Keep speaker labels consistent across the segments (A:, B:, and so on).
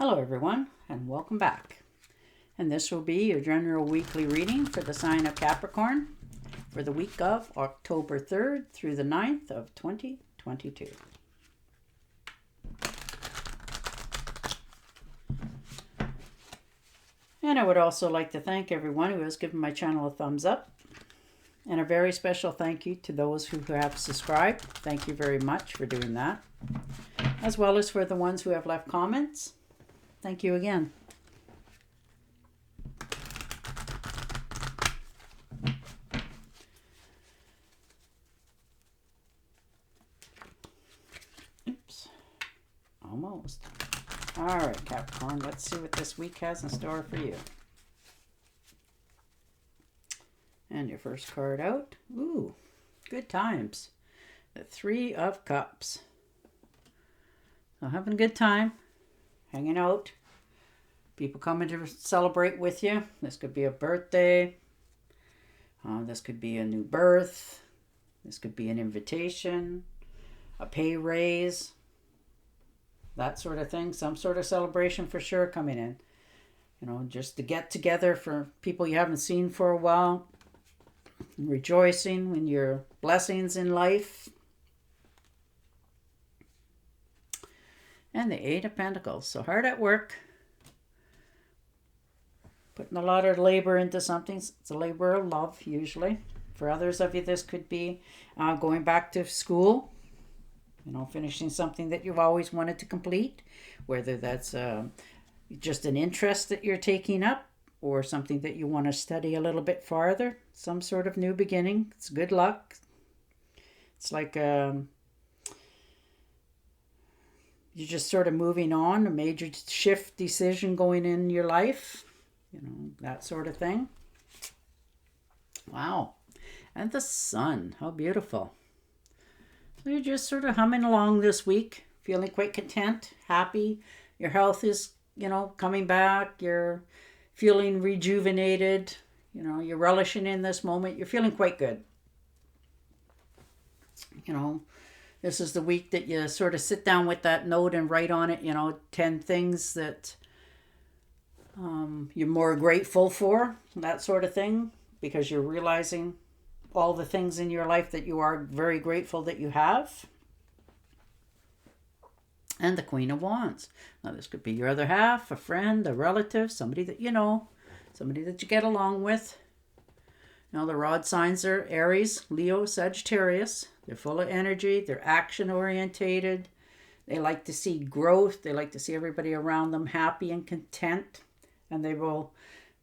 A: Hello everyone, and welcome back. And this will be your general weekly reading for the sign of Capricorn for the week of October 3rd through the 9th of 2022. And I would also like to thank everyone who has given my channel a thumbs up. And a very special thank you to those who have subscribed. Thank you very much for doing that. As well as for the ones who have left comments. Thank you again. Oops. Almost. All right, Capricorn, let's see what this week has in store for you. And your first card out. Ooh, good times. The Three of Cups. So having a good time. Hanging out, people coming to celebrate with you. This could be a birthday. This could be a new birth. This could be an invitation, a pay raise, that sort of thing. Some sort of celebration for sure coming in. You know, just to get together for people you haven't seen for a while. Rejoicing in your blessings in life. And the Eight of Pentacles. So hard at work. Putting a lot of labor into something. It's a labor of love, usually. For others of you, this could be going back to school. You know, finishing something that you've always wanted to complete. Whether that's just an interest that you're taking up. Or something that you want to study a little bit farther. Some sort of new beginning. It's good luck. It's like you're just sort of moving on, a major shift decision going in your life, you know, that sort of thing. Wow. And the Sun, how beautiful. So you're just sort of humming along this week, feeling quite content, happy. Your health is, you know, coming back. You're feeling rejuvenated. You know, you're relishing in this moment. You're feeling quite good. You know, this is the week that you sort of sit down with that note and write on it, you know, 10 things that you're more grateful for, that sort of thing, because you're realizing all the things in your life that you are very grateful that you have. And the Queen of Wands. Now, this could be your other half, a friend, a relative, somebody that you know, somebody that you get along with. Now, the rod signs are Aries, Leo, Sagittarius. They're full of energy. They're action-orientated. They like to see growth. They like to see everybody around them happy and content. And they will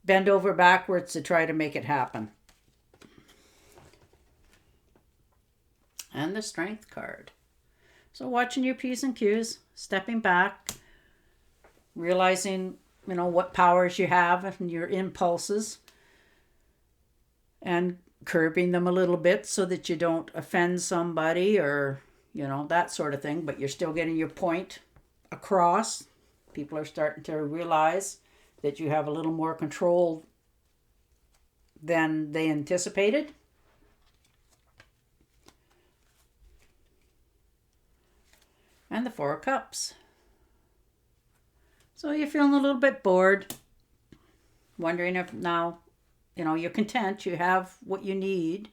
A: bend over backwards to try to make it happen. And the Strength card. So watching your P's and Q's, stepping back, realizing, you know, what powers you have and your impulses. And curbing them a little bit so that you don't offend somebody or, you know, that sort of thing. But you're still getting your point across. People are starting to realize that you have a little more control than they anticipated. And the Four of Cups. So you're feeling a little bit bored. Wondering if now, you know, you're content, you have what you need.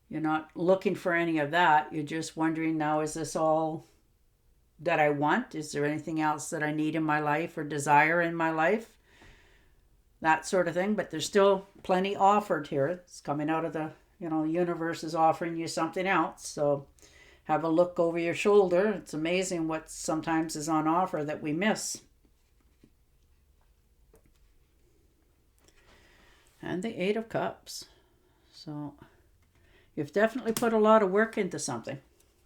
A: You're not looking for any of that. You're just wondering now, is this all that I want? Is there anything else that I need in my life or desire in my life? That sort of thing. But there's still plenty offered here. It's coming out of the, you know, the universe is offering you something else. So have a look over your shoulder. It's amazing what sometimes is on offer that we miss. And the Eight of Cups. So you've definitely put a lot of work into something.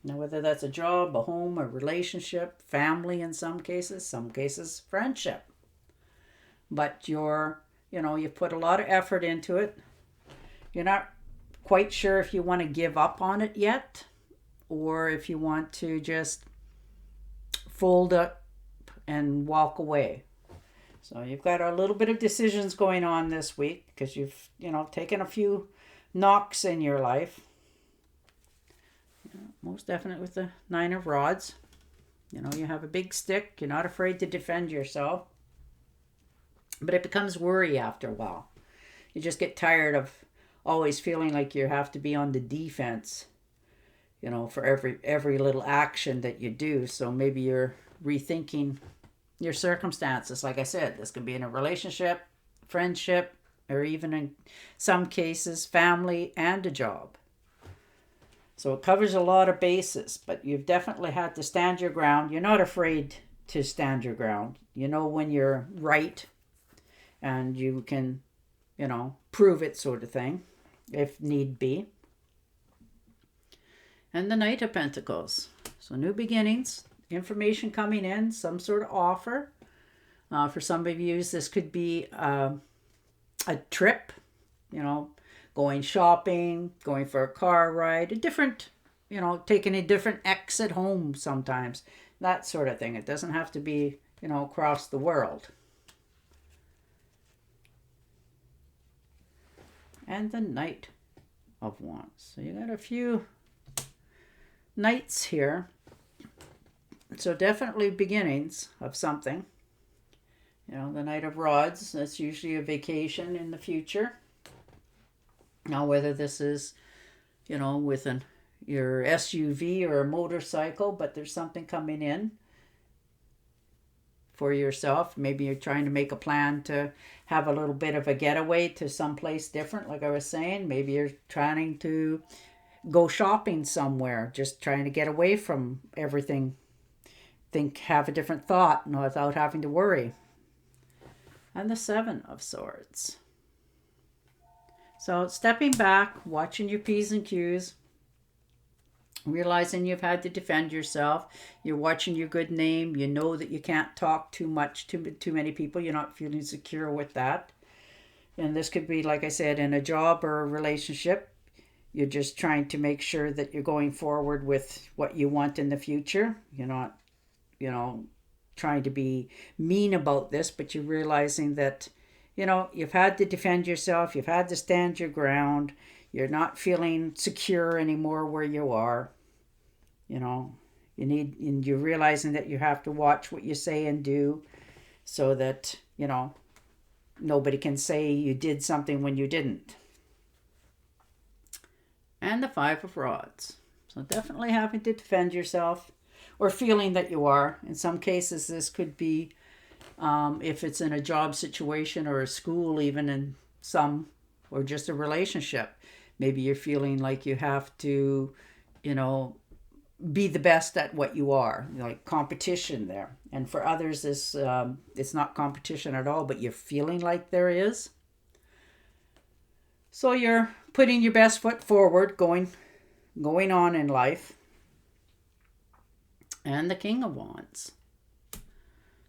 A: Now, whether that's a job, a home, a relationship, family in some cases friendship. But you've put a lot of effort into it. You're not quite sure if you want to give up on it yet, or if you want to just fold up and walk away. So you've got a little bit of decisions going on this week because you've, you know, taken a few knocks in your life. Most definitely with the Nine of Rods. You know, you have a big stick. You're not afraid to defend yourself. But it becomes worry after a while. You just get tired of always feeling like you have to be on the defense, you know, for every little action that you do. So maybe you're rethinking your circumstances. Like I said, this could be in a relationship, friendship, or even in some cases, family and a job. So it covers a lot of bases, but you've definitely had to stand your ground. You're not afraid to stand your ground. You know when you're right, and you can, you know, prove it, sort of thing, if need be. And the Knight of Pentacles. So new beginnings, information coming in, some sort of offer. For some of you, this could be a trip, you know, going shopping, going for a car ride, a different, you know, taking a different exit home sometimes, that sort of thing. It doesn't have to be, you know, across the world. And the Knight of Wands. So you got a few knights here. So definitely beginnings of something. You know, the Knight of Rods, that's usually a vacation in the future. Now, whether this is, you know, with your SUV or a motorcycle, but there's something coming in for yourself. Maybe you're trying to make a plan to have a little bit of a getaway to someplace different, like I was saying. Maybe you're trying to go shopping somewhere, just trying to get away from everything. Have a different thought without having to worry. And the Seven of Swords. So stepping back, watching your P's and Q's, realizing you've had to defend yourself. You're watching your good name. You know that you can't talk too much to too many people. You're not feeling secure with that. And this could be, like I said, in a job or a relationship. You're just trying to make sure that you're going forward with what you want in the future. You're not, you know, trying to be mean about this, but you're realizing that, you know, you've had to defend yourself. You've had to stand your ground. You're not feeling secure anymore where you are. You know, and you're realizing that you have to watch what you say and do so that, you know, nobody can say you did something when you didn't. And the Five of Rods. So definitely having to defend yourself, or feeling that you are. In some cases, this could be if it's in a job situation or a school, even in some, or just a relationship. Maybe you're feeling like you have to, you know, be the best at what you are, like competition there. And for others, this it's not competition at all, but you're feeling like there is. So you're putting your best foot forward, going on in life. And the King of Wands.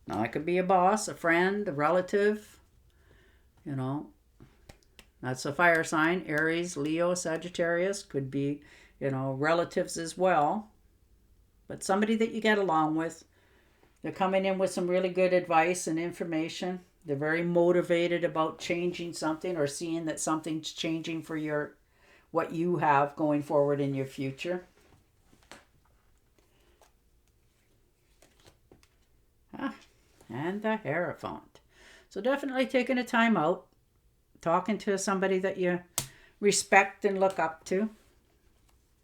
A: Now, it could be a boss, a friend, a relative, you know. That's a fire sign. Aries, Leo, Sagittarius. Could be, you know, relatives as well. But somebody that you get along with. They're coming in with some really good advice and information. They're very motivated about changing something, or seeing that something's changing for what you have going forward in your future. And the Hierophant. So definitely taking a time out, talking to somebody that you respect and look up to.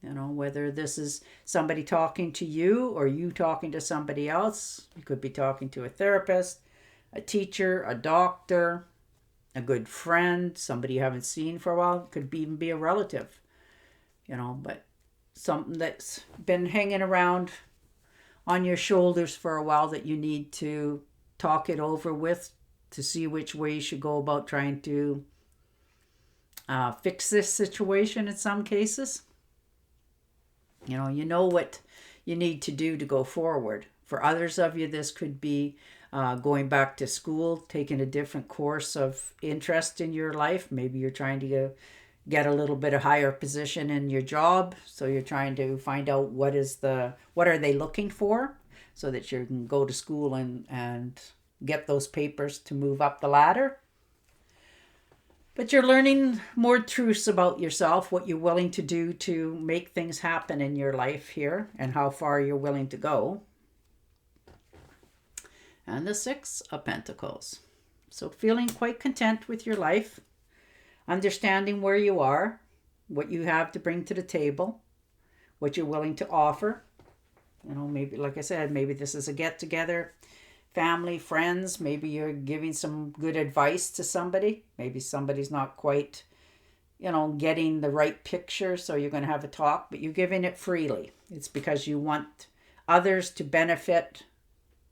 A: You know, whether this is somebody talking to you or you talking to somebody else. You could be talking to a therapist, a teacher, a doctor, a good friend, somebody you haven't seen for a while. It could even be a relative, you know, but something that's been hanging around on your shoulders for a while that you need to talk it over with, to see which way you should go about trying to fix this situation in some cases. You know what you need to do to go forward. For others of you, this could be going back to school, taking a different course of interest in your life. Maybe you're trying to get a little bit of higher position in your job. So you're trying to find out what are they looking for, so that you can go to school and get those papers to move up the ladder. But you're learning more truths about yourself, what you're willing to do to make things happen in your life here, and how far you're willing to go. and the Six of Pentacles. So feeling quite content with your life, understanding where you are, what you have to bring to the table, what you're willing to offer. You know, maybe, like I said, maybe this is a get-together, family, friends. Maybe you're giving some good advice to somebody. Maybe somebody's not quite, getting the right picture, so you're going to have a talk, but you're giving it freely. It's because you want others to benefit,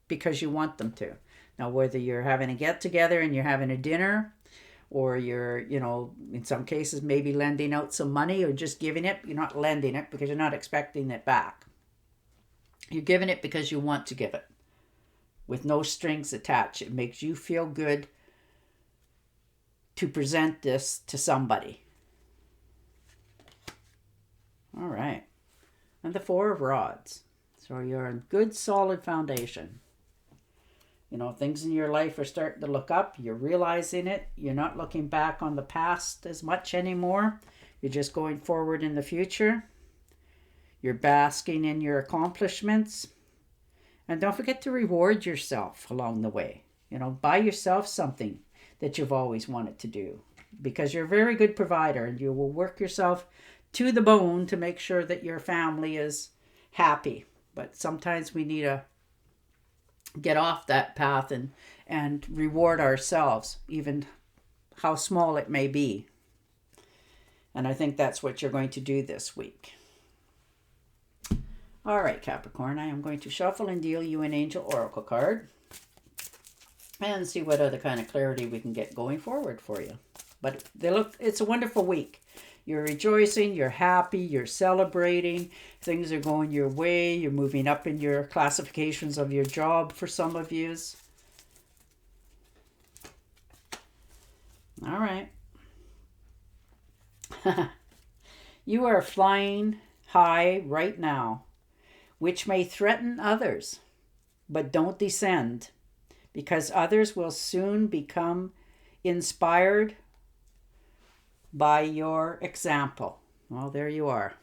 A: because you want them to. Now, whether you're having a get-together and you're having a dinner, or you're, in some cases, maybe lending out some money or just giving it. You're not lending it because you're not expecting it back. You're giving it because you want to give it, with no strings attached. It makes you feel good to present this to somebody. All right. And the Four of Rods. So you're in good, solid foundation. Things in your life are starting to look up. You're realizing it. You're not looking back on the past as much anymore. You're just going forward in the future. You're basking in your accomplishments. And don't forget to reward yourself along the way. Buy yourself something that you've always wanted to do. Because you're a very good provider, and you will work yourself to the bone to make sure that your family is happy. But sometimes we need to get off that path and reward ourselves, even how small it may be. And I think that's what you're going to do this week. All right, Capricorn, I am going to shuffle and deal you an Angel Oracle card and see what other kind of clarity we can get going forward for you. But it's a wonderful week. You're rejoicing, you're happy, you're celebrating, things are going your way, you're moving up in your classifications of your job for some of yous. All right. You are flying high right now, which may threaten others, but don't descend, because others will soon become inspired by your example. Well, there you are.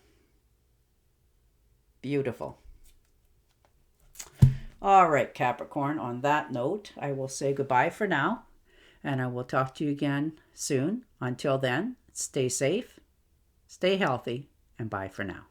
A: Beautiful. All right, Capricorn, on that note, I will say goodbye for now, and I will talk to you again soon. Until then, stay safe, stay healthy, and bye for now.